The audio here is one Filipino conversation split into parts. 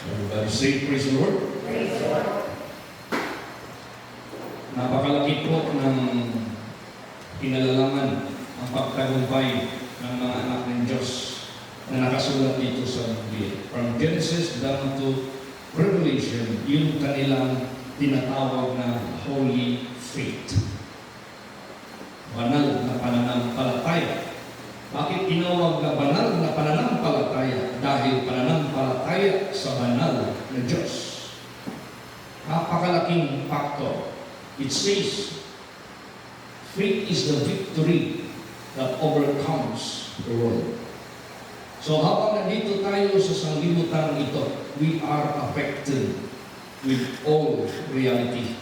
Everybody say, praise the Lord. Praise the Lord. Napakalaki po ng kinalalaman ang pagtagumpay ng mga anak ng Diyos na nakasulat dito sa Biblia. From Genesis down to Revelation, yung kanilang tinatawag na holy faith. Banal na pananampalataya. Bakit tinawag na banal na pananampalataya? Dahil pananampalataya sa banal na Diyos. Napakalaking factor. It says, faith is the victory that overcomes the world. So habang nandito tayo sa sanglibutan ito, we are affected with all reality.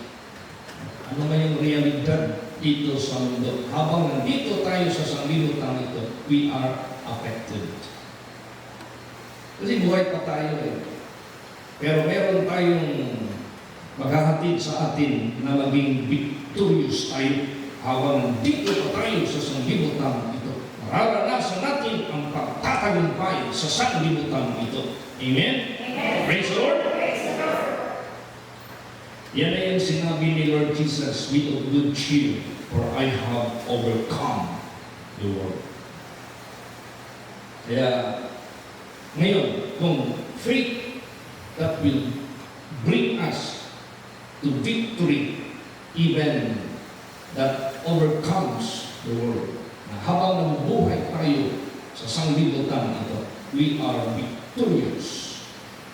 Ano man yung realidad dito sa mundo? Habang nandito tayo sa sanglibutan ito, we are affected. Kasi buhay pa tayo eh. Pero meron tayong maghahatid sa atin na maging victorious tayo habang nandito pa tayo sa sanglibutan ito. Mararanasan natin ang pagtatagumpay sa sanglibutan ito. Amen? Amen. Praise the Lord! Praise the Lord. Yan na yung sinabi ni Lord Jesus, "Be of good cheer, for I have overcome the world." Kaya, ngayon, kung faith that will bring us to victory, even that overcomes the world. Na habang nabubuhay tayo sa sanglibutan ito, we are victorious.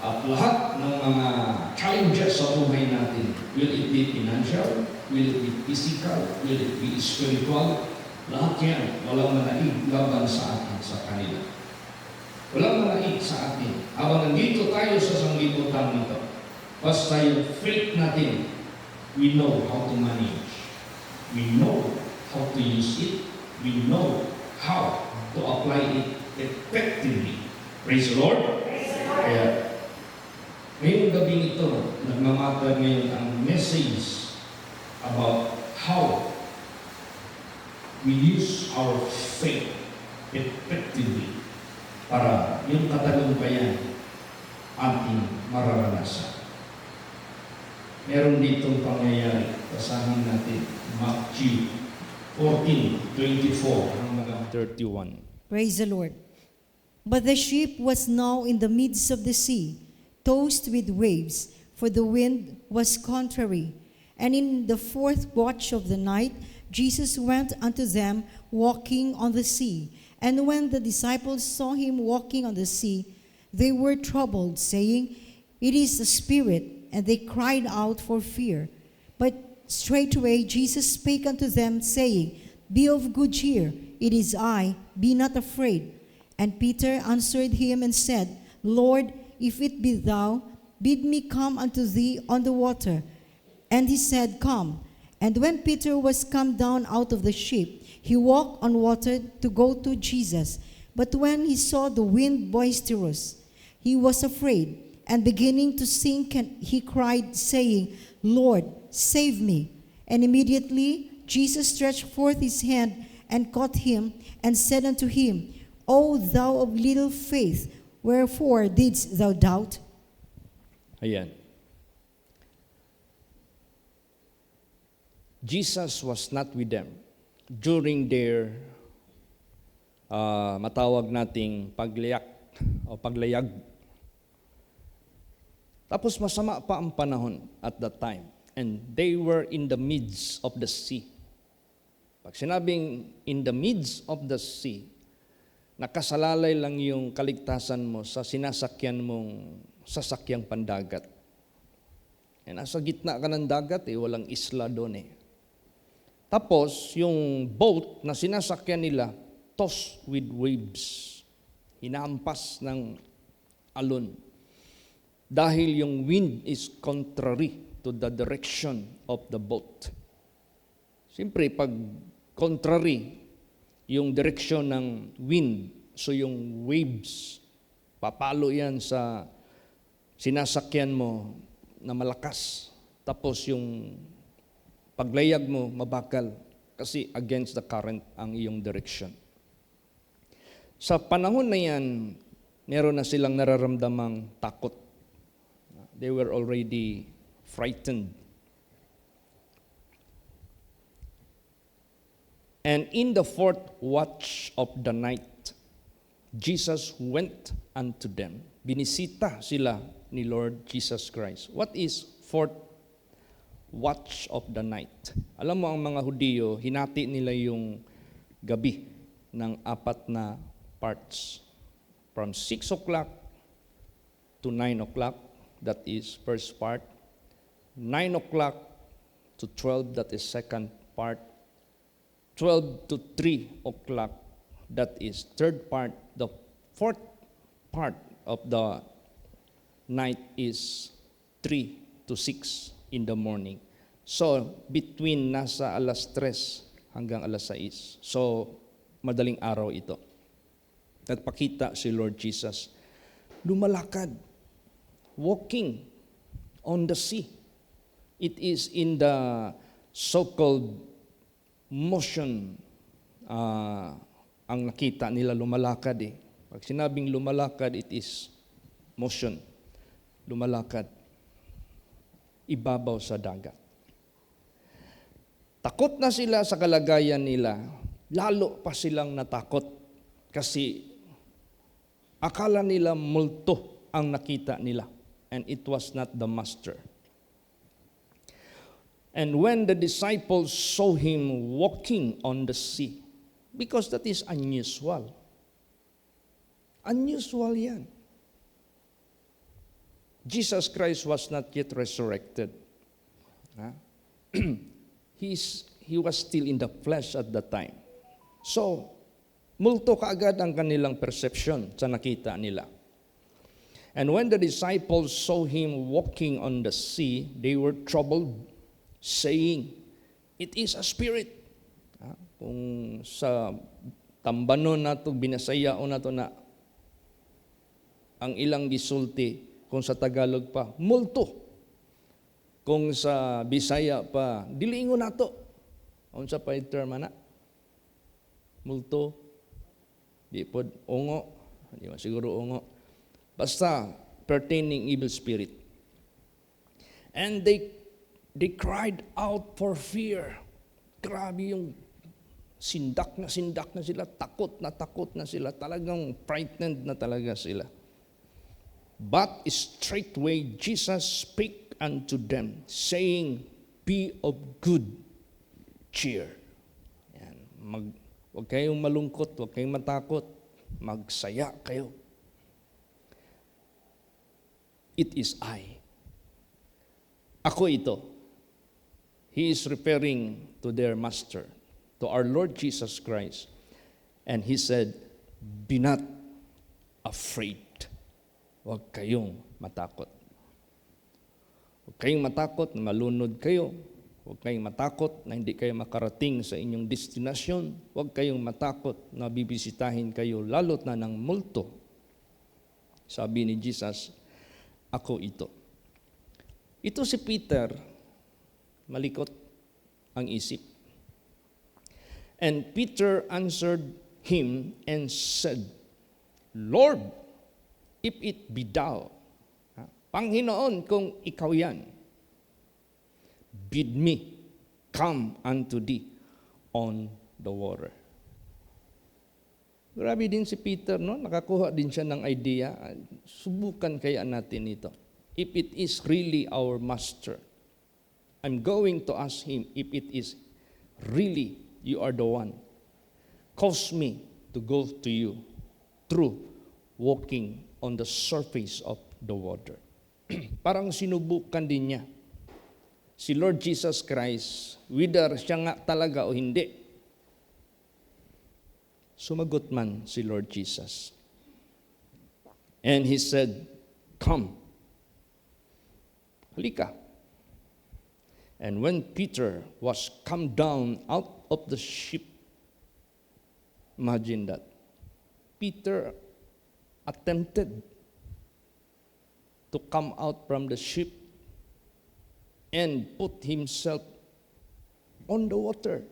At lahat ng mga challenges sa buhay natin, will it be financial, will it be physical, will it be spiritual, lahat yan, walang manaig laban sa atin sa kanila. Walang manaig sa atin. Habang nandito tayo sa sanglibutan nito, basta yung faith natin, we know how to manage. We know how to use it. We know how to apply it effectively. Praise the Lord. Praise the Lord. Kaya, ngayong gabing ito, nagmamatter ngayon ang message about how we use our faith effectively para yung katagumpayan ating mararanasan. Meron ditong pangyayari. Basahin natin. Matthew 14:24 hanggang 31. Praise the Lord. But the ship was now in the midst of the sea, tossed with waves, for the wind was contrary. And in the fourth watch of the night, Jesus went unto them walking on the sea. And when the disciples saw him walking on the sea, they were troubled, saying, "It is a spirit." And they cried out for fear. But straightway Jesus spake unto them, saying, "Be of good cheer, it is I, be not afraid." And Peter answered him and said, "Lord, if it be thou, bid me come unto thee on the water." And he said, "Come." And when Peter was come down out of the ship, he walked on water to go to Jesus. But when he saw the wind boisterous, he was afraid, and beginning to sink, he cried, saying, "Lord, save me." And immediately Jesus stretched forth his hand and caught him, and said unto him, "O thou of little faith, wherefore didst thou doubt?" Ayan. Jesus was not with them during their matawag nating paglayag o paglayag. Tapos masama pa ang panahon at that time. And they were in the midst of the sea. Pag sinabing in the midst of the sea, nakasalalay lang yung kaligtasan mo sa sinasakyan mong sasakyang pandagat. E nasa gitna ka ng dagat, walang isla doon . Tapos, yung boat na sinasakyan nila, tossed with waves. Hinampas ng alon. Dahil yung wind is contrary to the direction of the boat. Siyempre, pag contrary yung direksyon ng wind, so yung waves, papalo yan sa sinasakyan mo na malakas. Tapos yung paglayag mo, mabagal. Kasi against the current ang iyong direction. Sa panahon na yan, meron na silang nararamdamang takot. they were already frightened. And in the fourth watch of the night, Jesus went unto them. Binisita sila ni Lord Jesus Christ. What is fourth watch of the night? Alam mo, ang mga Hudiyo, hinati nila yung gabi ng 4 na parts. From 6 o'clock to 9 o'clock, that is first part. 9 o'clock to 12, that is second part. 12 to 3 o'clock, that is third part. The fourth part of the night is 3 to 6 in the morning. So, between nasa alas 3 hanggang alas 6. So, madaling araw ito. At pakita si Lord Jesus, lumalakad, walking on the sea. It is in the so-called motion ang nakita nila, lumalakad eh. Pag sinabing lumalakad, it is motion. Lumalakad. Ibabaw sa dagat. Takot na sila sa kalagayan nila. Lalo pa silang natakot kasi akala nila multo ang nakita nila. And it was not the master. And when the disciples saw him walking on the sea, because that is unusual. Unusual yan. Jesus Christ was not yet resurrected. He was still in the flesh at that time. So, multo kaagad ang kanilang perception sa nakita nila. And when the disciples saw him walking on the sea, they were troubled, saying, "It is a spirit." Kung sa tambanon nato, binasayao nato na ang ilang gisulti, kung sa Tagalog pa, multo. Kung sa Bisaya pa, dilingon nato. Unsa pa yung term na? Multo. Di po, ungo. Di ba siguro ungo. Basta, pertaining evil spirit. And they cried out for fear. Grabe yung sindak na sila, takot na sila, talagang frightened na talaga sila. But straightway Jesus spake unto them, saying, "Be of good cheer." Yan. Huwag kayong malungkot, huwag kayong matakot, magsaya kayo. It is I. Ako ito. He is referring to their master, to our Lord Jesus Christ. And he said, "Be not afraid." Huwag kayong matakot. Huwag kayong matakot na malunod kayo. Huwag kayong matakot na hindi kayo makarating sa inyong destinasyon. Huwag kayong matakot na bibisitahin kayo lalo't na ng multo. Sabi ni Jesus, ako ito. Ito si Peter, malikot ang isip. And Peter answered him and said, "Lord, if it be thou," Panginoon, kung ikaw yan, "bid me come unto thee on the water." Grabe din si Peter, no? Nakakuha din siya ng idea. Subukan kaya natin ito. If it is really our master, I'm going to ask him if it is really you are the one. Cause me to go to you through walking on the surface of the water. Parang sinubukan din niya si Lord Jesus Christ, whether siya nga talaga o hindi. Sumagot man si Lord Jesus. And he said, "Come." Halika. And when Peter was come down out of the ship, imagine that, Peter attempted to come out from the ship and put himself on the water.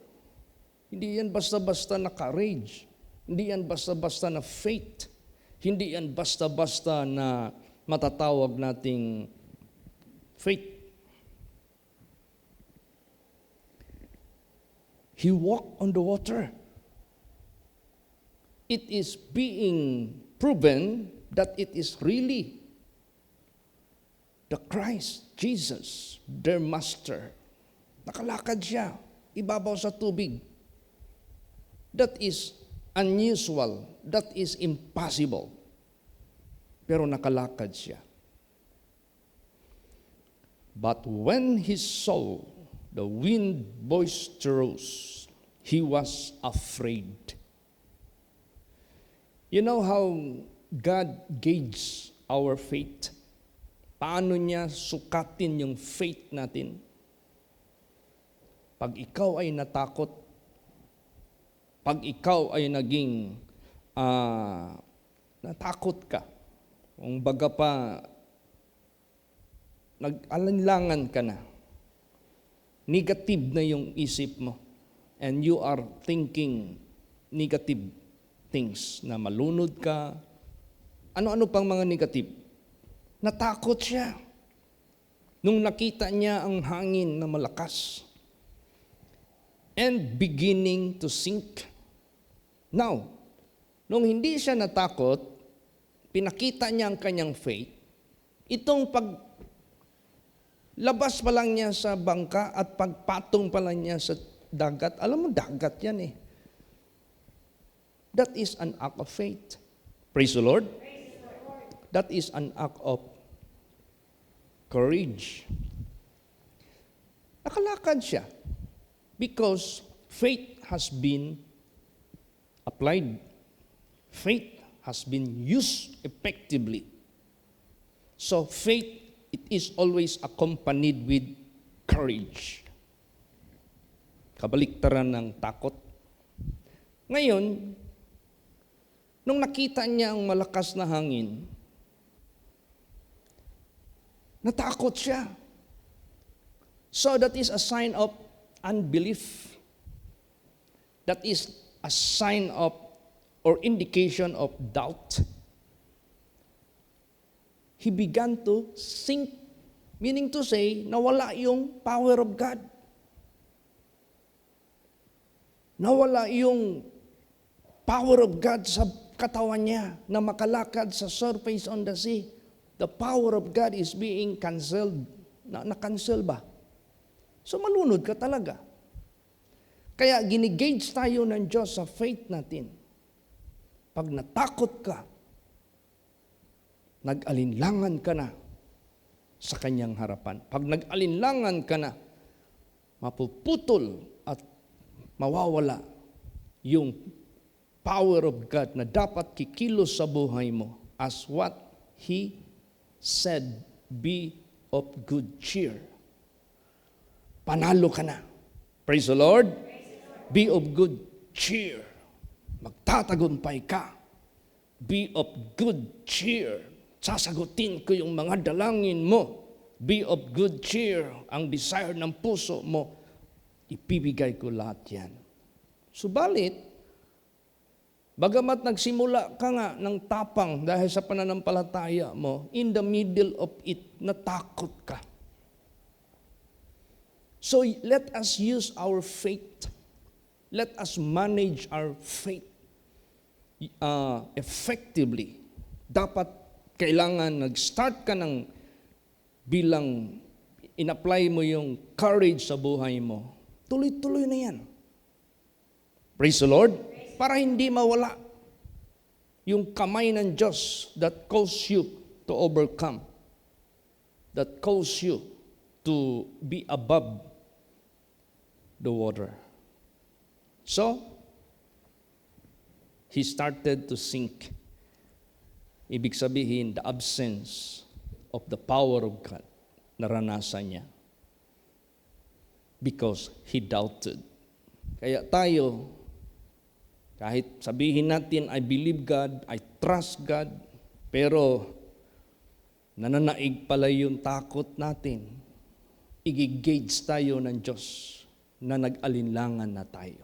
Hindi yan basta-basta na courage. Hindi yan basta-basta na faith. Hindi yan basta-basta na matatawag nating faith. He walked on the water. It is being proven that it is really the Christ, Jesus, their master. Nakalakad siya, ibabaw sa tubig. That is unusual. That is impossible. Pero nakalakad siya. But when he saw the wind boisterous, he was afraid. You know how God gauges our faith? Paano niya sukatin yung faith natin? Pag ikaw ay natakot, pag ikaw ay naging natakot ka, kung baga pa nag-alinlangan ka na, negative na yung isip mo, and you are thinking negative things, na malunod ka, ano-ano pang mga negative. Natakot siya nung nakita niya ang hangin na malakas and beginning to sink. Now, nung hindi siya natakot, pinakita niya ang kanyang faith, itong labas pa lang niya sa bangka at pagpatong pa lang niya sa dagat, alam mo, dagat yan eh. That is an act of faith. Praise the Lord. That is an act of courage. Nakalakad siya because faith has been applied. Faith has been used effectively. So faith, it is always accompanied with courage. Kabaliktaran ng takot. Ngayon, nung nakita niya ang malakas na hangin, natakot siya. So that is a sign of unbelief. That is a sign of or indication of doubt. He began to sink, meaning to say, nawala yung power of God. Nawala yung power of God sa katawan niya na makalakad sa surface on the sea. The power of God is being canceled. Na-cancel ba? So malunod ka talaga. Kaya ginigage tayo ng Diyos sa faith natin. Pag natakot ka, nag-alinlangan ka na sa kanyang harapan. Pag nag-alinlangan ka na, mapuputol at mawawala yung power of God na dapat kikilos sa buhay mo as what He said, be of good cheer. Panalo ka na. Praise the Lord. Be of good cheer. Magtatagumpay ka. Be of good cheer. Sasagutin ko yung mga dalangin mo. Be of good cheer. Ang desire ng puso mo, ipibigay ko lahat yan. Subalit, bagamat nagsimula ka nga ng tapang dahil sa pananampalataya mo, in the middle of it, natakot ka. So let us use our faith. Let us manage our faith effectively. Dapat kailangan nag-start ka ng bilang in-apply mo yung courage sa buhay mo. Tuloy-tuloy na yan. Praise the Lord. Para hindi mawala yung kamay ng Diyos that calls you to overcome, that calls you to be above the water. So, he started to sink. Ibig sabihin, the absence of the power of God, naranasan niya. Because he doubted. Kaya tayo, kahit sabihin natin, I believe God, I trust God, pero nananaig pala yung takot natin. Igigauge tayo ng Diyos na nag-alinlangan na tayo.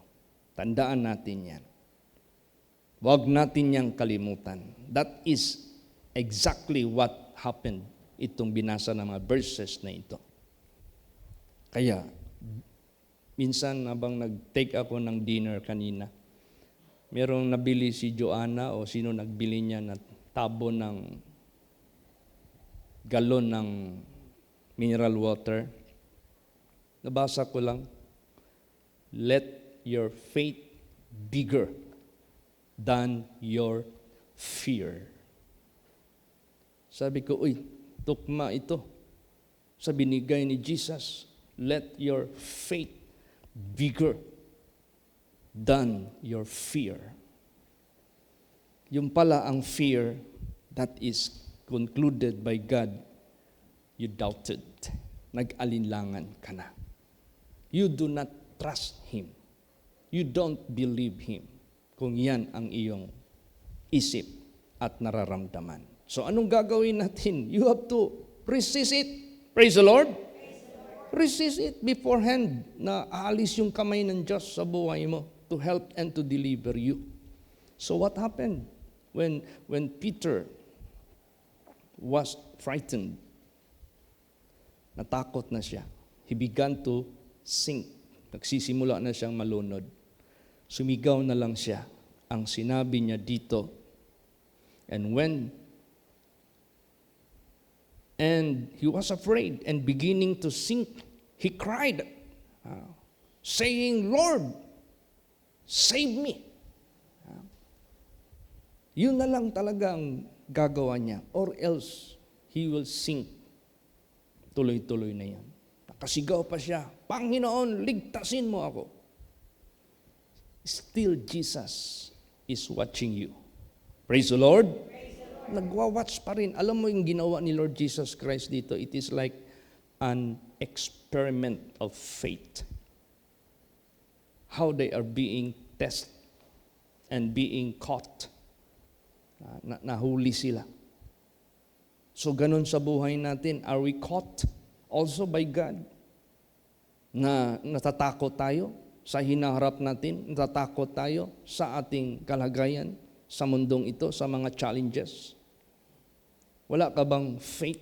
Tandaan natin yan. Huwag natin yang kalimutan. That is exactly what happened itong binasa ng mga verses na ito. Kaya, minsan habang nag-take ako ng dinner kanina, merong nabili si Joanna o sino nagbili niya na tabo ng galon ng mineral water. Nabasa ko lang, let your faith bigger than your fear. Sabi ko, uy, tukma ito sa binigay ni Jesus. Let your faith bigger than your fear. Yung pala ang fear that is concluded by God, you doubted. Nag-alinlangan ka na. You do not trust Him. You don't believe Him kung yan ang iyong isip at nararamdaman. So anong gagawin natin? You have to resist it. Praise the Lord. Resist it beforehand na aalis yung kamay ng Diyos sa buhay mo to help and to deliver you. So what happened when Peter was frightened? Natakot na siya. He began to sink. Nagsisimula na siyang malunod. Sumigaw na lang siya. Ang sinabi niya dito, and he was afraid and beginning to sink, he cried, saying, Lord, save me. Yun na lang talaga ang gagawa niya, or else he will sink. Tuloy-tuloy na yan. Nakasigaw pa siya, Panginoon, ligtasin mo ako. Still Jesus is watching you. Praise the Lord. Nagwa-watch pa rin. Alam mo yung ginawa ni Lord Jesus Christ dito, it is like an experiment of faith. How they are being tested and being caught. Nahuli sila. So ganun sa buhay natin, are we caught also by God? Na natatakot tayo sa hinaharap natin, natatakot tayo sa ating kalagayan, sa mundong ito, sa mga challenges. Wala ka bang faith?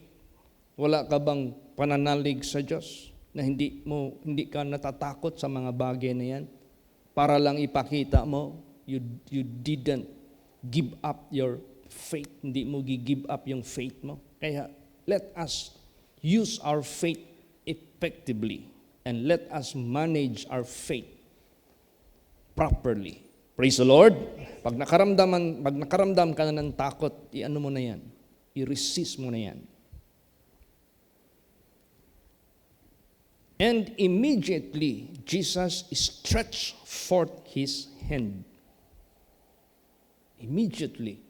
Wala ka bang pananalig sa Diyos na hindi ka natatakot sa mga bagay na yan? Para lang ipakita mo, you didn't give up your faith. Hindi mo gi-give up yung faith mo. Kaya let us use our faith effectively and let us manage our faith properly. Praise the Lord. Pag nakaramdam ka na ng takot, i-ano mo na yan? I-resist mo na yan. And immediately, Jesus stretched forth His hand. Immediately,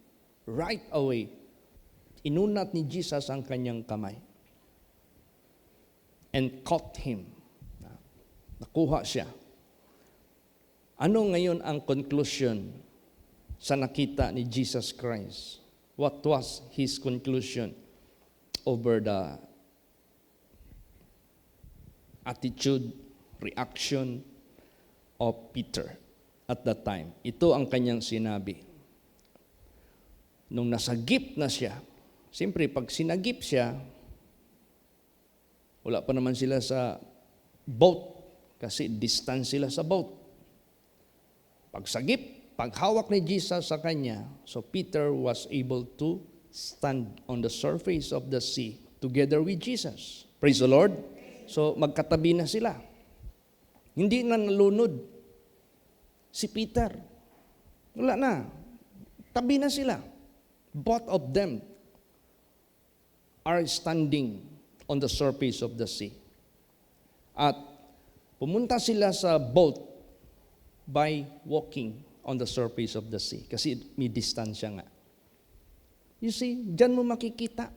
right away, inunat ni Jesus ang kanyang kamay. And caught him. Nakuha siya. Ano ngayon ang conclusion sa nakita ni Jesus Christ? What was His conclusion over the attitude, reaction of Peter at that time? Ito ang kanyang sinabi. Nung nasagip na siya, siyempre pag sinagip siya, wala pa naman sila sa boat kasi distance sila sa boat. Pagsagip, paghawak ni Jesus sa kanya, so Peter was able to stand on the surface of the sea together with Jesus. Praise the Lord. So magkatabi na sila. Hindi na nalunod si Peter. Wala na. Tabi na sila. Both of them are standing on the surface of the sea. At pumunta sila sa boat by walking on the surface of the sea. Kasi may distansya nga. You see, dyan mo makikita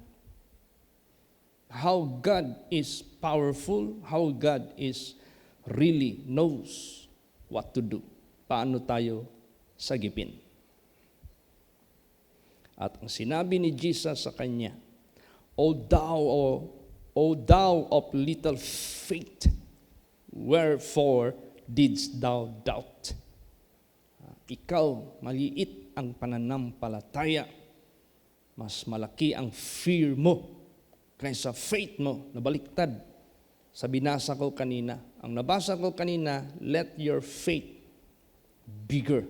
how God is powerful, how God is really knows what to do. Paano tayo sagipin. At ang sinabi ni Jesus sa kanya, O thou of little faith, wherefore didst thou doubt? Ikaw, maliit ang pananampalataya, mas malaki ang fear mo kaysa faith mo na baliktad sa binasa ko kanina. Ang nabasa ko kanina, let your faith bigger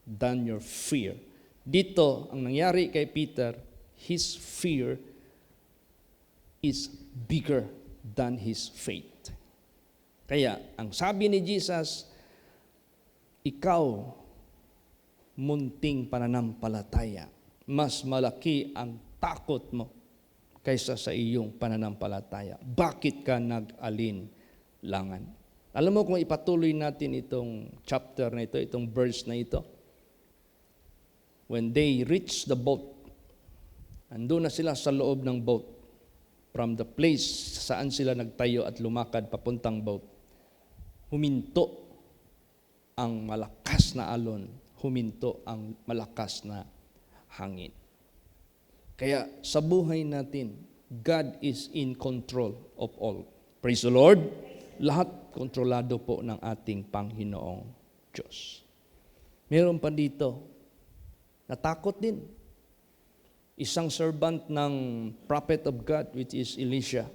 than your fear. Dito, ang nangyari kay Peter, his fear is bigger than his faith. Kaya, ang sabi ni Jesus, ikaw, munting pananampalataya, mas malaki ang takot mo kaysa sa iyong pananampalataya. Bakit ka nag-alinlangan? Alam mo kung ipatuloy natin itong chapter na ito, itong verse na ito, when they reached the boat, andun na sila sa loob ng boat, from the place saan sila nagtayo at lumakad papuntang boat, huminto ang malakas na alon, huminto ang malakas na hangin. Kaya sa buhay natin, God is in control of all. Praise the Lord. Lahat kontrolado po ng ating Panginoong Diyos. Meron pa dito, natakot din. Isang servant ng prophet of God, which is Elisha,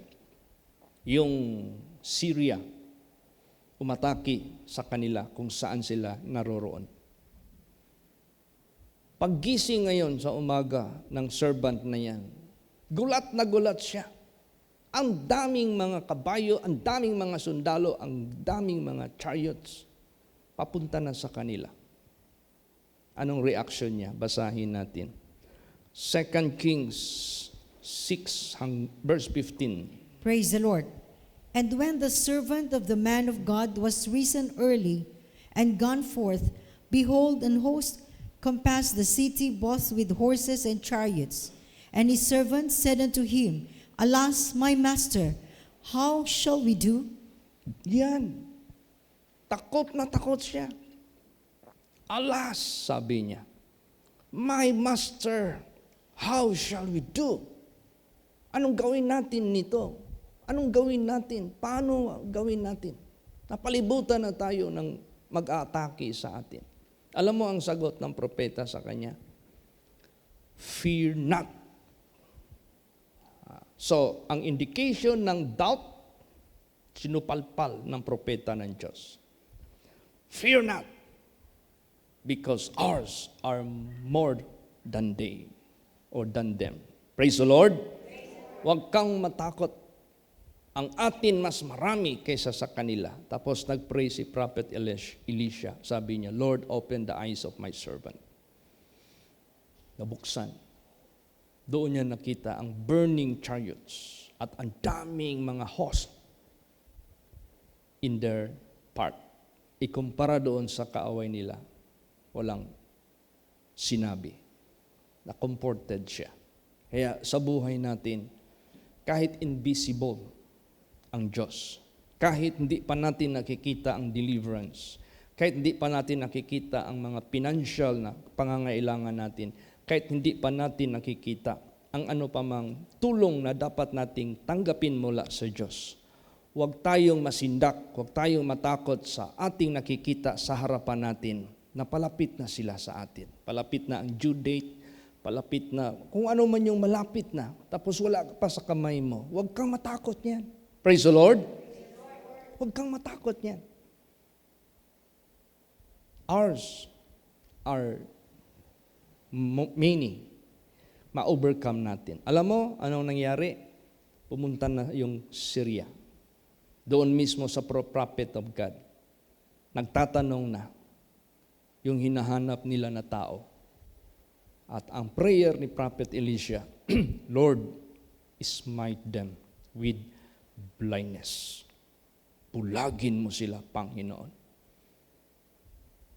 yung Syria, umatake sa kanila kung saan sila naroroon. Paggising ngayon sa umaga ng servant na yan, gulat na gulat siya. Ang daming mga kabayo, ang daming mga sundalo, ang daming mga chariots, papunta na sa kanila. Anong reaction niya? Basahin natin. 2 Kings 6, verse 15. Praise the Lord. And when the servant of the man of God was risen early and gone forth, behold, an host compassed the city both with horses and chariots. And his servant said unto him, Alas, my master, how shall we do? Yan. Takot na takot siya. Alas, sabi niya, my master, how shall we do? Anong gawin natin nito? Anong gawin natin? Paano gawin natin? Napalibutan na tayo ng mag-aatake sa atin. Alam mo ang sagot ng propeta sa kanya? Fear not. So, ang indication ng doubt, sinupalpal ng propeta ng Diyos. Fear not, because ours are more than they, or than them. Praise the Lord. Huwag kang matakot. Ang atin mas marami kaysa sa kanila. Tapos nag-pray si Prophet Elisha. Sabi niya, Lord, open the eyes of my servant. Nabuksan. Doon niya nakita ang burning chariots at ang daming mga host in their part. Ikumpara doon sa kaaway nila, walang sinabi. Na-comforted siya. Kaya sa buhay natin, kahit invisible ang Diyos, kahit hindi pa natin nakikita ang deliverance, kahit hindi pa natin nakikita ang mga financial na pangangailangan natin, kahit hindi pa natin nakikita ang ano pa mang tulong na dapat nating tanggapin mula sa Diyos, huwag tayong masindak, huwag tayong matakot sa ating nakikita sa harapan natin na palapit na sila sa atin. Palapit na ang due date, palapit na kung ano man yung malapit na, tapos wala ka pa sa kamay mo, huwag kang matakot niyan. Praise the Lord. Huwag kang matakot niyan. Ours are many. Ma-overcome natin. Alam mo, anong nangyari? Pumunta na yung Syria. Doon mismo sa prophet of God. Nagtatanong na yung hinahanap nila na tao. At ang prayer ni Prophet Elisha, Lord, smite them with blindness. Pulagin mo sila, Panginoon.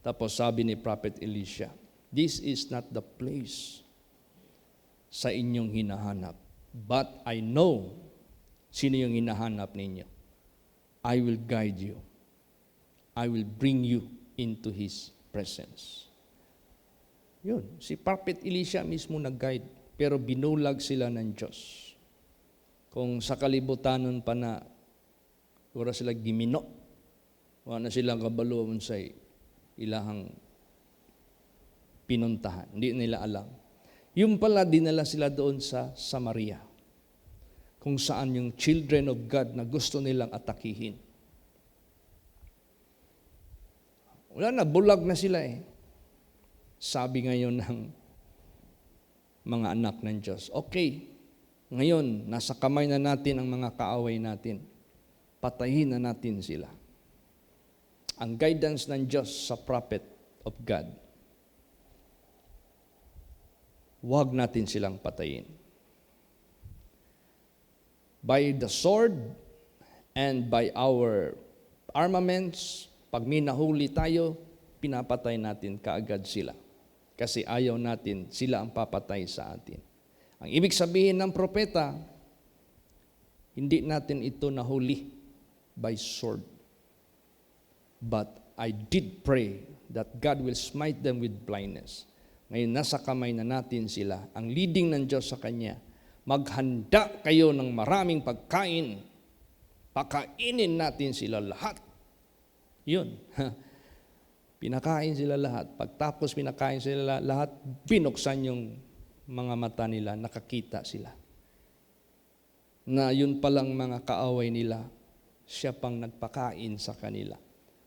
Tapos sabi ni Prophet Elisha, this is not the place sa inyong hinahanap. But I know sino yung hinahanap ninyo. I will guide you. I will bring you into His presence. Yun, si Prophet Elisha mismo nag-guide, pero binulag sila ng Diyos. Kung sa kalibutanon pa na, wala sila gimino, wala na silang kabaluan sa ilahang pinuntahan. Hindi nila alam. Yung pala, dinala sila doon sa Samaria. kung saan yung children of God na gusto nilang atakihin. Wala na, bulag na sila eh. Sabi ngayon ng mga anak ng Diyos, okay, ngayon, nasa kamay na natin ang mga kaaway natin. Patayin na natin sila. Ang guidance ng Diyos sa prophet of God, huwag natin silang patayin. By the sword and by our armaments, pag may nahuli tayo, pinapatay natin kaagad sila. Kasi ayaw natin sila ang papatay sa atin. Ang ibig sabihin ng propeta, hindi natin ito nahuli by sword. But I did pray that God will smite them with blindness. Ngayon, nasa kamay na natin sila. Ang leading ng Diyos sa Kanya, maghanda kayo ng maraming pagkain. Pakainin natin sila lahat. Yun. Pinakain sila lahat. Pagtapos pinakain sila lahat, binuksan yung mga mata nila, nakakita sila. Na yun palang mga kaaway nila, siya pang nagpakain sa kanila.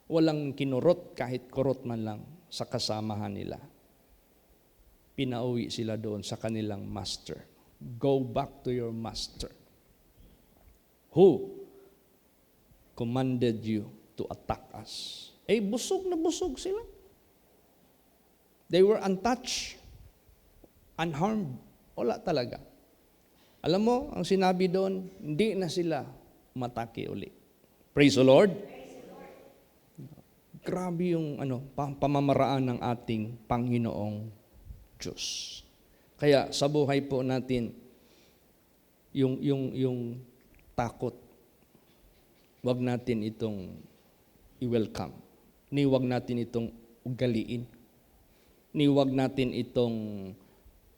Walang kinurot kahit kurot man lang sa kasamahan nila. Pinauwi sila doon sa kanilang master. Go back to your master. Who commanded you to attack us? Eh, busog na busog sila. They were untouched, unharmed. Wala talaga. Alam mo, ang sinabi doon, hindi na sila matake uli. Praise the Lord. Grabe yung pamamaraan ng ating Panginoong Diyos. Kaya sa buhay po natin, yung takot, wag natin itong i-welcome. Ni wag natin itong ugaliin. Ni wag natin itong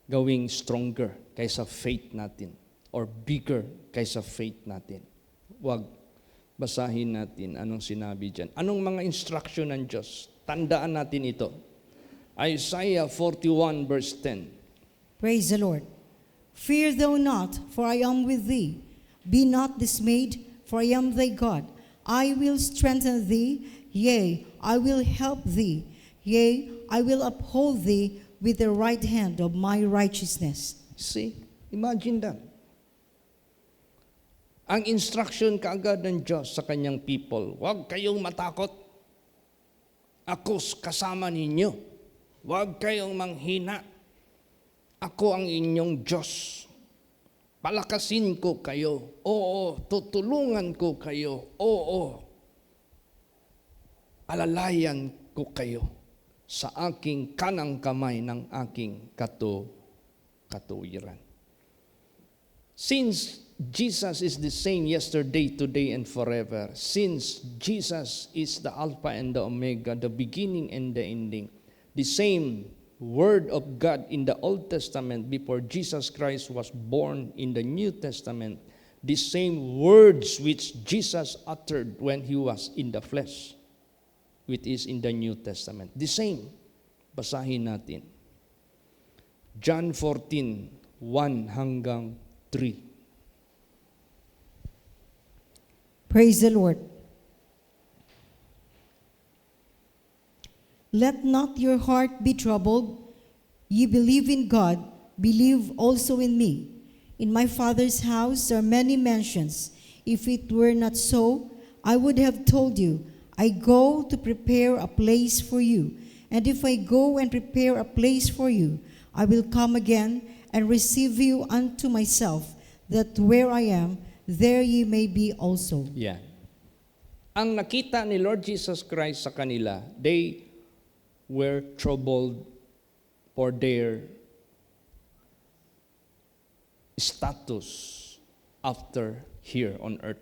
gawing stronger kaysa faith natin or bigger kaysa faith natin. Wag. Basahin natin anong sinabi dyan. Anong mga instruction ng Diyos? Tandaan natin ito. Isaiah 41 verse 10. Praise the Lord. Fear thou not, for I am with thee. Be not dismayed, for I am thy God. I will strengthen thee, yea, I will help thee. Yea, I will uphold thee with the right hand of my righteousness. See? Imagine that. Ang instruction kaagad ng Diyos sa kanyang people, huwag kayong matakot. Ako kasama ninyo. Huwag kayong manghina. Ako ang inyong Diyos. Palakasin ko kayo. Oo, tutulungan ko kayo. Oo. Alalayan ko kayo sa aking kanang kamay ng aking katuwiran. Since Jesus is the same yesterday, today, and forever, since Jesus is the Alpha and the Omega, the beginning and the ending, the same Word of God in the Old Testament before Jesus Christ was born in the New Testament, the same words which Jesus uttered when He was in the flesh, which is in the New Testament. The same. Basahin natin. John 14, 1 hanggang 3. Praise the Lord. Let not your heart be troubled. Ye believe in God, believe also in me. In my Father's house are many mansions. If it were not so, I would have told you, I go to prepare a place for you. And if I go and prepare a place for you, I will come again and receive you unto myself, that where I am, there ye may be also. Yan. Ang nakita ni Lord Jesus Christ sa kanila, they were troubled for their status after here on earth.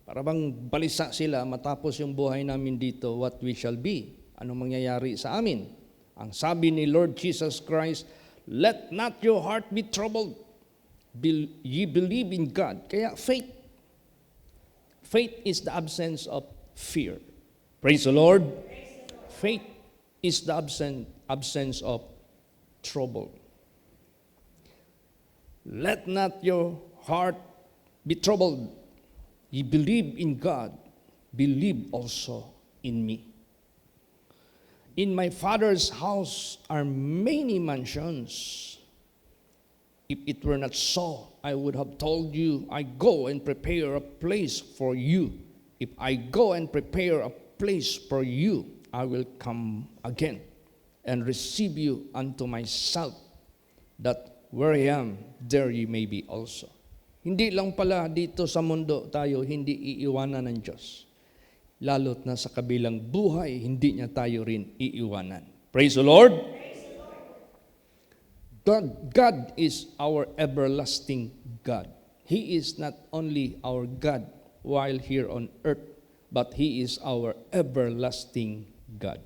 Para bang balisa sila matapos yung buhay namin dito, what we shall be. Anong mangyayari sa amin? Ang sabi ni Lord Jesus Christ, let not your heart be troubled. Ye believe in God. Kaya faith. Faith is the absence of fear. Praise the Lord. Faith is the absence of trouble. Let not your heart be troubled. Ye believe in God, believe also in me. In my Father's house are many mansions. If it were not so, I would have told you, I go and prepare a place for you. If I go and prepare a place for you, I will come again and receive you unto myself, that where I am, there ye may be also. Hindi lang pala dito sa mundo tayo hindi iiwanan ng Diyos. Lalo't na sa kabilang buhay, hindi niya tayo rin iiwanan. Praise the Lord! God is our everlasting God. He is not only our God while here on earth, but He is our everlasting God.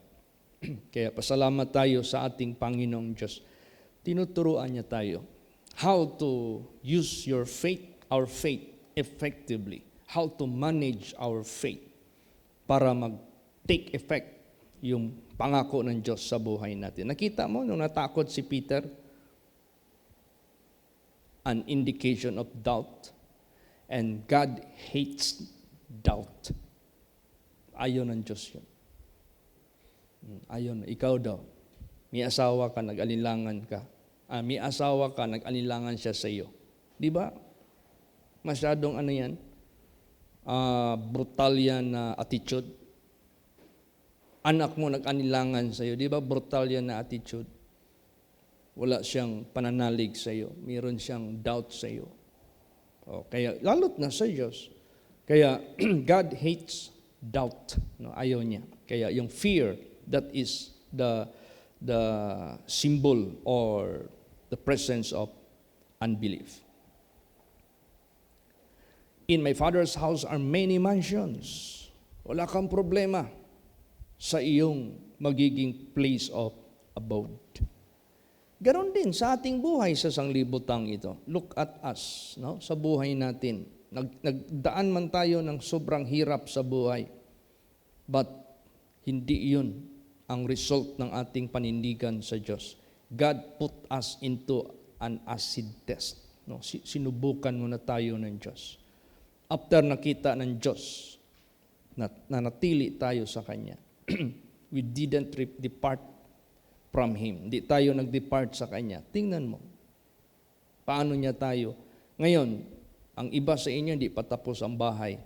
Kaya pasalamat tayo sa ating Panginoong Diyos. Tinuturuan niya tayo how to use our faith effectively, how to manage our faith para mag-take effect yung pangako ng Diyos sa buhay natin. Nakita mo nung natakot si Peter, an indication of doubt, and God hates doubt. Ayaw ng Diyos yun. Ayaw na. Ikaw daw, may asawa ka, nag-alinlangan ka. May asawa ka, nag-alinlangan siya sa iyo. Di ba? Masyadong ano yan? Brutal yan na attitude. Anak mo nag-anilangan sa iyo. Di ba brutal yan na attitude? Wala siyang pananalig sa iyo. Meron siyang doubt sa iyo. Kaya lalot na sa Diyos. Kaya God hates doubt. No, ayaw niya. Kaya yung fear, that is the symbol or the presence of unbelief. In my Father's house are many mansions. Wala kang problema sa iyong magiging place of abode. Ganon din sa ating buhay sa sanglibutang ito. Look at us, no? Sa buhay natin. Nagdaan man tayo ng sobrang hirap sa buhay. But hindi yun ang result ng ating panindigan sa Diyos. God put us into an acid test. No? Sinubukan muna tayo ng Diyos. After nakita ng Diyos na nanatili tayo sa Kanya, we didn't depart from Him. Hindi tayo nag-depart sa Kanya. Tingnan mo, paano niya tayo. Ngayon, ang iba sa inyo hindi pa tapos ang bahay.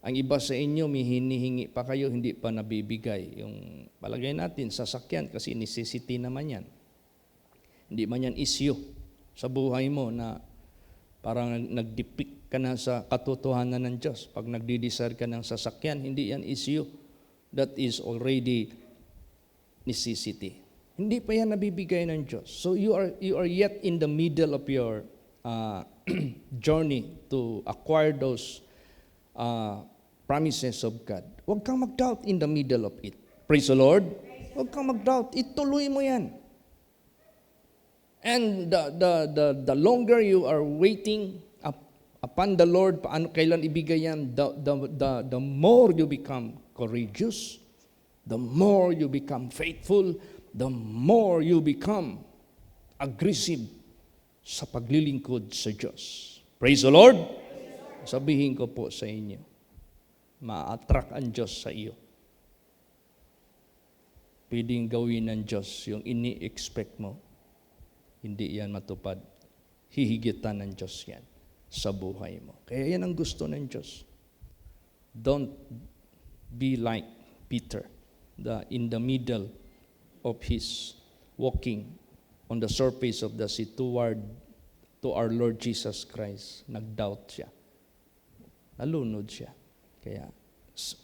Ang iba sa inyo may hinihingi pa kayo, hindi pa nabibigay. Yung palagay natin, sasakyan, kasi necessity naman yan. Hindi man yan issue sa buhay mo na parang nag-depict ka na sa katotohanan ng Diyos. Pag nagdi-desire ka ng sasakyan, hindi yan issue. That is already necessity. Hindi pa yan nabibigay ng Diyos. So you are yet in the middle of your journey to acquire those promises of God. Huwag kang mag-doubt in the middle of it. Praise the Lord. Huwag kang mag-doubt. Ituloy mo yan. And the longer you are waiting upon the Lord, paano kailan ibigay yan, the more you become courageous, the more you become faithful, the more you become aggressive sa paglilingkod sa Diyos. Praise the Lord. Sabihin ko po sa inyo, ma-attract ang Diyos sa iyo. Pwedeng gawin ng Diyos yung ini-expect mo. Hindi yan matupad. Hihigitan ng Diyos yan sa buhay mo. Kaya yan ang gusto ng Diyos. Don't be like Peter, in the middle of his walking on the surface of the sea to our Lord Jesus Christ. Nag-doubt siya. Nalunod siya. Kaya,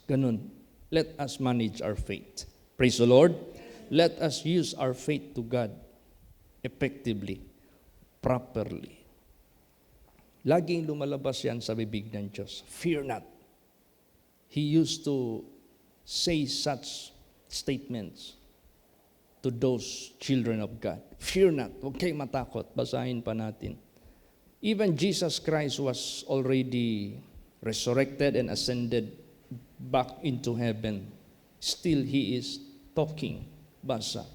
ganun. Let us manage our faith. Praise the Lord. Let us use our faith to God effectively, properly. Laging lumalabas yan sa bibig ng Diyos. Fear not. He used to say such statements to those children of God. Fear not. Huwag kayong matakot. Basahin pa natin. Even Jesus Christ was already resurrected and ascended back into heaven. Still, He is talking. Basa.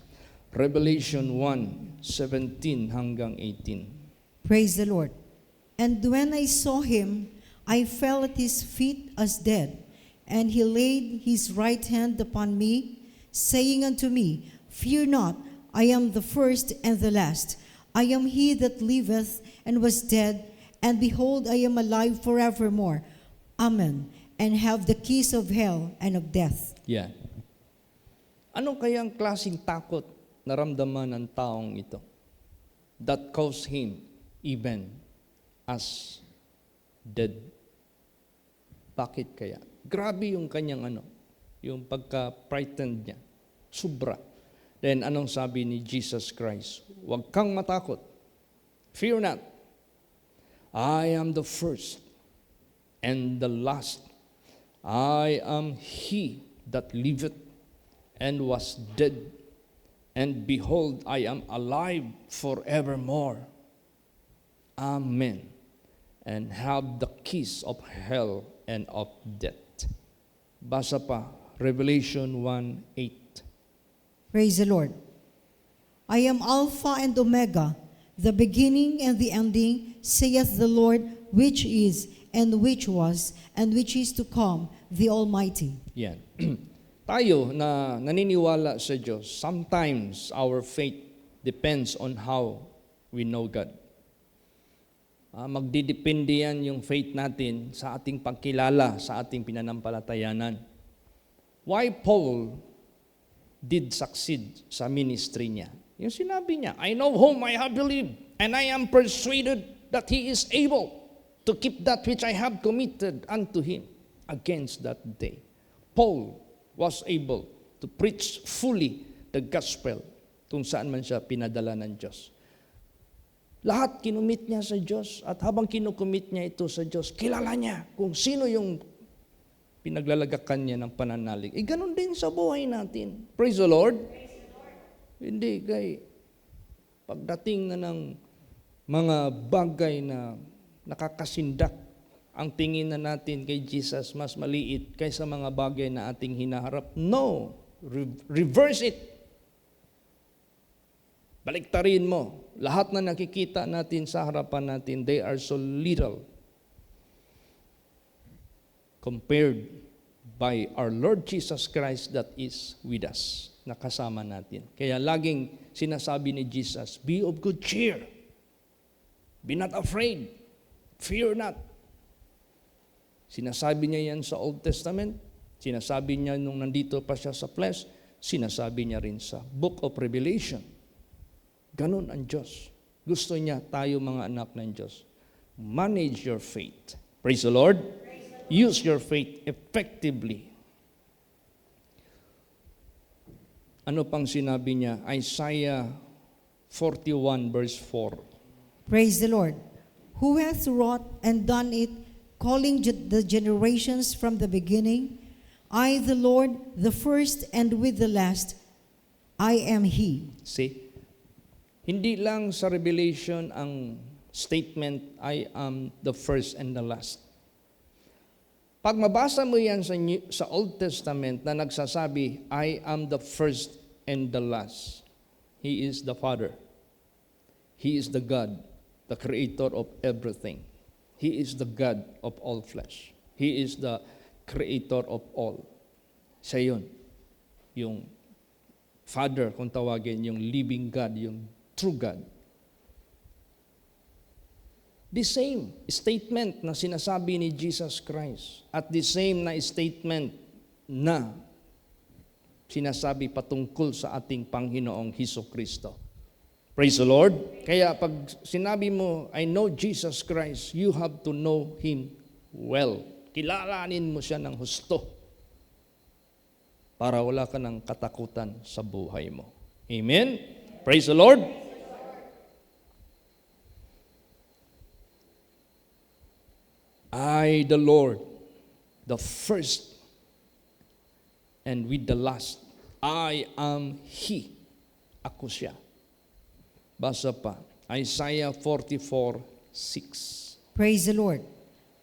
Revelation 1:17 hanggang 18. Praise the Lord. And when I saw him, I fell at his feet as dead, and he laid his right hand upon me, saying unto me, Fear not, I am the first and the last. I am he that liveth and was dead, and behold, I am alive forevermore. Amen. And have the keys of hell and of death. Yan. Ano kayang klaseng takot naramdaman ng taong ito that caused him even as dead? Bakit kaya? Grabe yung kanyang yung pagka-frightened niya. Sobra. Then anong sabi ni Jesus Christ? Huwag kang matakot. Fear not. I am the first and the last. I am he that liveth and was dead, and behold, I am alive forevermore. Amen. And have the keys of hell and of death. Basa pa, Revelation 1:8. Praise the Lord. I am Alpha and Omega, the beginning and the ending, saith the Lord, which is, and which was, and which is to come, the Almighty. Yan. Tayo na naniniwala sa Diyos, sometimes our faith depends on how we know God. Magdidepende yan yung faith natin sa ating pagkilala, sa ating pinanampalatayanan. Why Paul did succeed sa ministry niya? Yung sinabi niya, I know whom I have believed, and I am persuaded that he is able to keep that which I have committed unto him against that day. Paul was able to preach fully the gospel kung saan man siya pinadala ng Diyos. Lahat kinumit niya sa Diyos, at habang kinukumit niya ito sa Diyos, kilala niya kung sino yung pinaglalagakan niya ng pananalig. Ganun din sa buhay natin. Praise the Lord. Hindi kay pagdating na ng mga bagay na nakakasindak, ang tingin na natin kay Jesus mas maliit kaysa mga bagay na ating hinaharap. No. Reverse it. Baliktarin mo. Lahat na nakikita natin sa harapan natin, they are so little compared by our Lord Jesus Christ that is with us, nakasama natin. Kaya laging sinasabi ni Jesus, be of good cheer. Be not afraid. Fear not. Sinasabi niya yan sa Old Testament, sinasabi niya nung nandito pa siya sa flesh, sinasabi niya rin sa Book of Revelation. Ganun ang Diyos. Gusto niya tayo mga anak ng Diyos. Manage your faith. Praise the Lord. Use your faith effectively. Ano pang sinabi niya? Isaiah 41 verse 4. Praise the Lord. Who hath wrought and done it, calling the generations from the beginning? I, the Lord, the first and with the last, I am He. See? Hindi lang sa Revelation ang statement, I am the first and the last. Pag mabasa mo yan sa Old Testament na nagsasabi, I am the first and the last. He is the Father. He is the God, the creator of everything. He is the God of all flesh. He is the creator of all. Siya yun. Yung Father, kung tawagin, yung living God, yung true God. The same statement na sinasabi ni Jesus Christ at the same na statement na sinasabi patungkol sa ating Panginoong Hesukristo. Praise the Lord. Kaya pag sinabi mo, I know Jesus Christ, you have to know Him well. Kilalanin mo siya ng husto para wala ka ng katakutan sa buhay mo. Amen? Praise the Lord. I, the Lord, the first and with the last, I am He. Ako siya. Basa pa, Isaiah 44:6. Praise the Lord.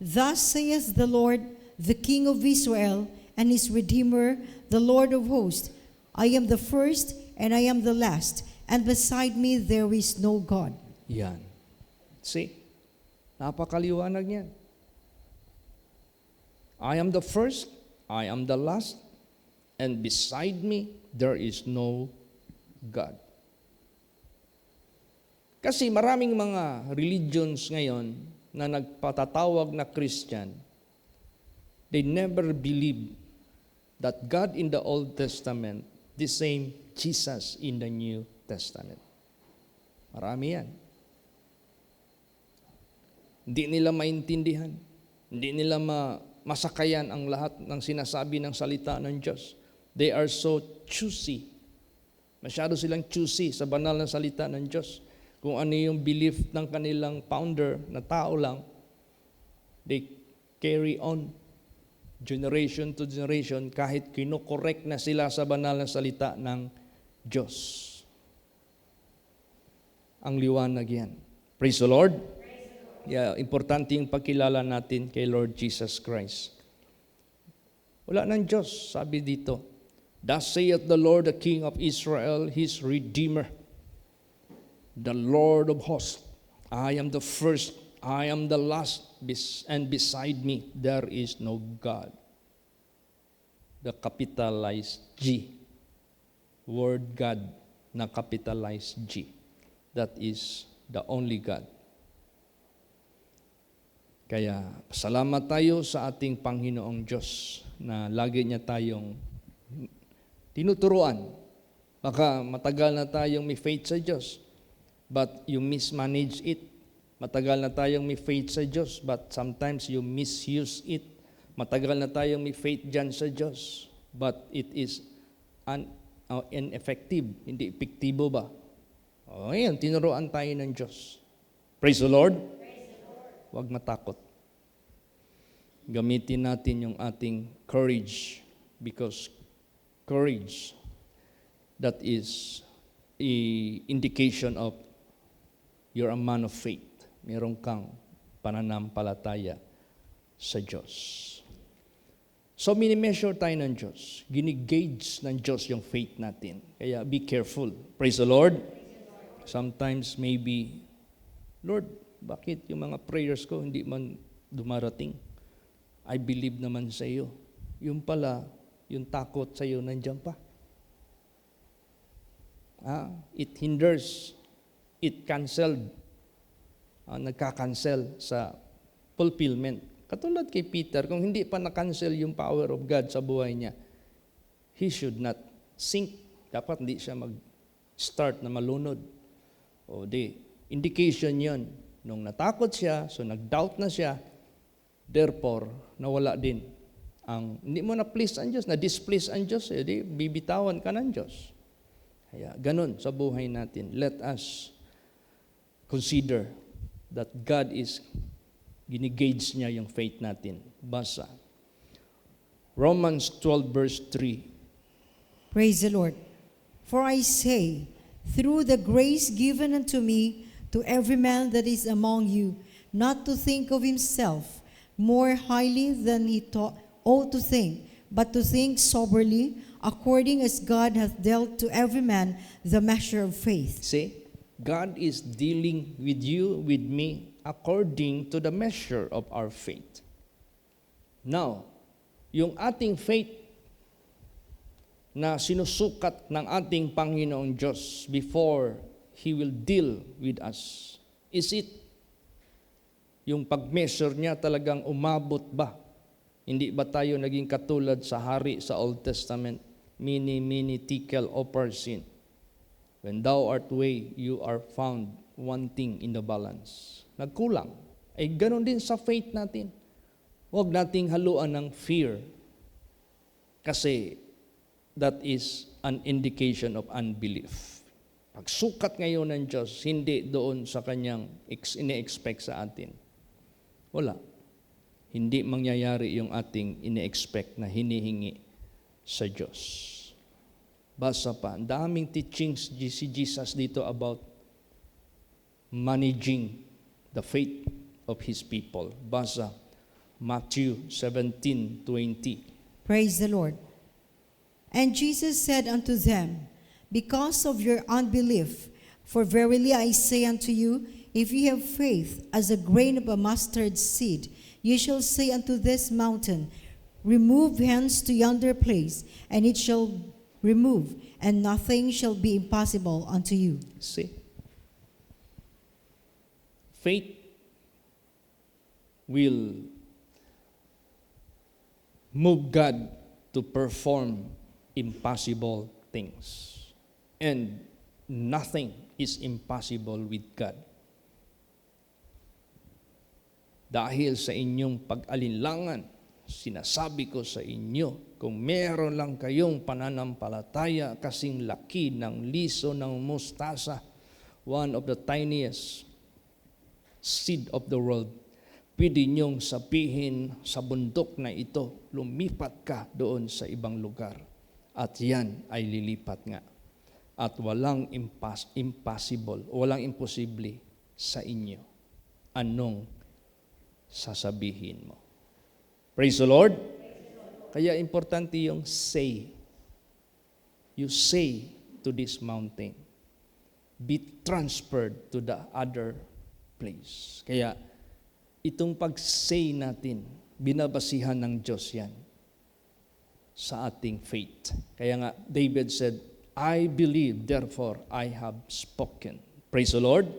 Thus saith the Lord, the King of Israel, and His Redeemer, the Lord of hosts, I am the first and I am the last, and beside me there is no God. Yan. See? Napakaliwanag niyan. I am the first, I am the last, and beside me, there is no God. Kasi maraming mga religions ngayon na nagpatatawag na Christian, they never believe that God in the Old Testament, the same Jesus in the New Testament. Marami yan. Hindi nila maintindihan. Hindi nila masakayan ang lahat ng sinasabi ng salita ng Diyos. They are so choosy. Masyado silang choosy sa banal na salita ng Diyos. Kung ano yung belief ng kanilang founder na tao lang, they carry on generation to generation kahit kinokorek na sila sa banal na salita ng Diyos. Ang liwanag yan. Praise the Lord. Yeah, importante yung pagkilala natin kay Lord Jesus Christ. Wala ng Diyos, sabi dito. Thus saith the Lord, the King of Israel, His Redeemer, the Lord of hosts. I am the first, I am the last, and beside me there is no God. The capitalized G. Word God na capitalized G. That is the only God. Kaya salamat tayo sa ating Panginoong Diyos na lagi niya tayong tinuturuan. Baka matagal na tayong may faith sa Diyos, but you mismanage it. Matagal na tayong may faith sa Diyos, but sometimes you misuse it. Matagal na tayong may faith dyan sa Diyos, but it is ineffective. Hindi epektibo ba? O yan, tinuruan tayo ng Diyos. Praise the Lord. Huwag matakot. Gamitin natin yung ating courage, because courage, that is a indication of you're a man of faith. Meron kang pananampalataya sa Diyos. So, mini-measure tayo ng Diyos. Gini-gauge ng Diyos yung faith natin. Kaya be careful. Praise the Lord. Sometimes maybe, Lord, bakit yung mga prayers ko hindi man dumarating? I believe naman sa iyo. Yung pala, yung takot sa iyo nandiyan pa. It hinders, it canceled, nagka-cancel sa fulfillment. Katulad kay Peter, kung hindi pa na-cancel yung power of God sa buhay niya, he should not sink. Dapat hindi siya mag-start na malunod. O di, indication yon. Nung natakot siya, so nag-doubt na siya, therefore, nawala din. Hindi mo na-please ang Diyos, na-displease ang Diyos, di, bibitawan ka ng Diyos. Kaya, ganun sa buhay natin. Let us consider that God is ginigauge niya yung faith natin. Basa. Romans 12 verse 3. Praise the Lord. For I say, through the grace given unto me, to every man that is among you, not to think of himself more highly than he ought to think, but to think soberly, according as God hath dealt to every man the measure of faith. See, God is dealing with you, with me, according to the measure of our faith. Now, yung ating faith na sinusukat ng ating Panginoong Diyos before He will deal with us, is it yung pag-measure niya talagang umabot ba? Hindi ba tayo naging katulad sa hari sa Old Testament? Mini, tekel, oparsin. When thou art weighed, you are found wanting in the balance. Nagkulang. Ay ganun din sa faith natin. Huwag nating haluan ng fear. Kasi that is an indication of unbelief. Pagsukat ngayon ng Diyos, hindi doon sa kanyang ine-expect sa atin. Wala. Hindi mangyayari yung ating ine-expect na hinihingi sa Diyos. Basa pa, ang daming teachings si Jesus dito about managing the faith of His people. Basa, Matthew 17:20. Praise the Lord. And Jesus said unto them, because of your unbelief, for verily I say unto you, if ye have faith as a grain of a mustard seed, ye shall say unto this mountain, remove hence to yonder place, and it shall remove, and nothing shall be impossible unto you. See? Faith will move God to perform impossible things. And nothing is impossible with God. Dahil sa inyong pag-alinlangan, sinasabi ko sa inyo, kung meron lang kayong pananampalataya kasing laki ng liso ng mustasa, one of the tiniest seed of the world, pwede niyong sabihin sa bundok na ito, lumipat ka doon sa ibang lugar. At yan ay lilipat nga. At walang impossible, walang imposible sa inyo. Anong sasabihin mo? Praise the Lord. Kaya importante yung say. You say to this mountain, be transferred to the other place. Kaya itong pag-say natin, binabasihan ng Diyos yan sa ating faith. Kaya nga, David said, I believe, therefore I have spoken. Praise the Lord.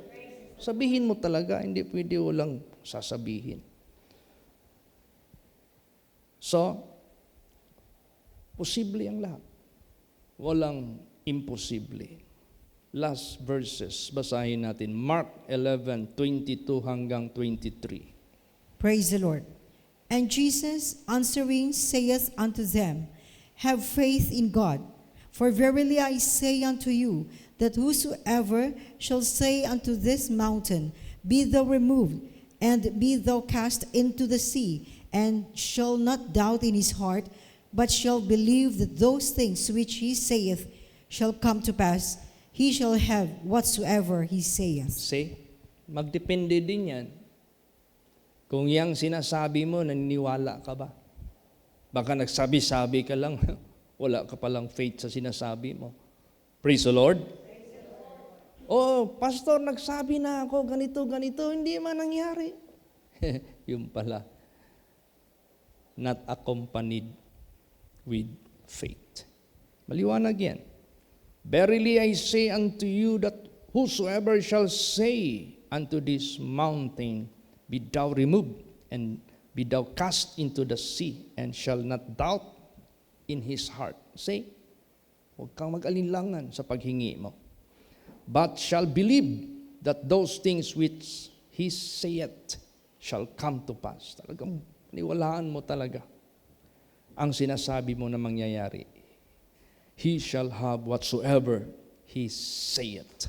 Sabihin mo talaga, hindi pwede walang sasabihin. So, posible ang lahat. Walang imposible. Last verses, basahin natin. Mark 11:22 hanggang 23. Praise the Lord. And Jesus answering saith unto them, have faith in God. For verily I say unto you, that whosoever shall say unto this mountain, be thou removed, and be thou cast into the sea, and shall not doubt in his heart, but shall believe that those things which he saith shall come to pass, he shall have whatsoever he saith. See? Magdepende din yan. Kung yang sinasabi mo, naniniwala ka ba? Baka nagsabi-sabi ka lang, wala ka palang faith sa sinasabi mo. Praise the Lord. Oh, pastor, nagsabi na ako, ganito, hindi man nangyari. Yung pala, not accompanied with faith. Maliwanag yan. Verily I say unto you that whosoever shall say unto this mountain, be thou removed, and be thou cast into the sea, and shall not doubt in his heart. Say, huwag kang mag-alinlangan sa paghingi mo. But shall believe that those things which he saith shall come to pass. Talagang niwalaan mo talaga ang sinasabi mo na mangyayari. He shall have whatsoever he saith.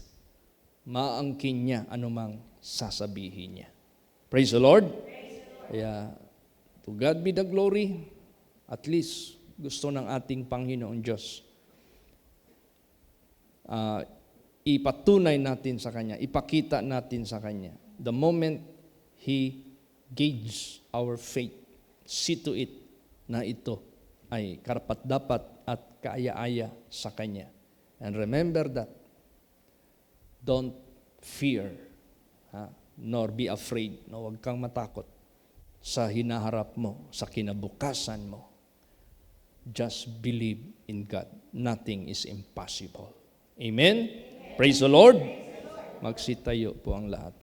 Maangkin niya anumang sasabihin niya. Praise the Lord. Kaya, to God be the glory. At least, gusto ng ating Panginoon Diyos. Ipatunay natin sa Kanya, ipakita natin sa Kanya. The moment He gauges our faith, see to it na ito ay karapat-dapat at kaaya-aya sa Kanya. And remember that, don't fear, nor be afraid, no, huwag kang matakot sa hinaharap mo, sa kinabukasan mo. Just believe in God. Nothing is impossible. Amen? Praise the Lord. Magsitayo po ang lahat.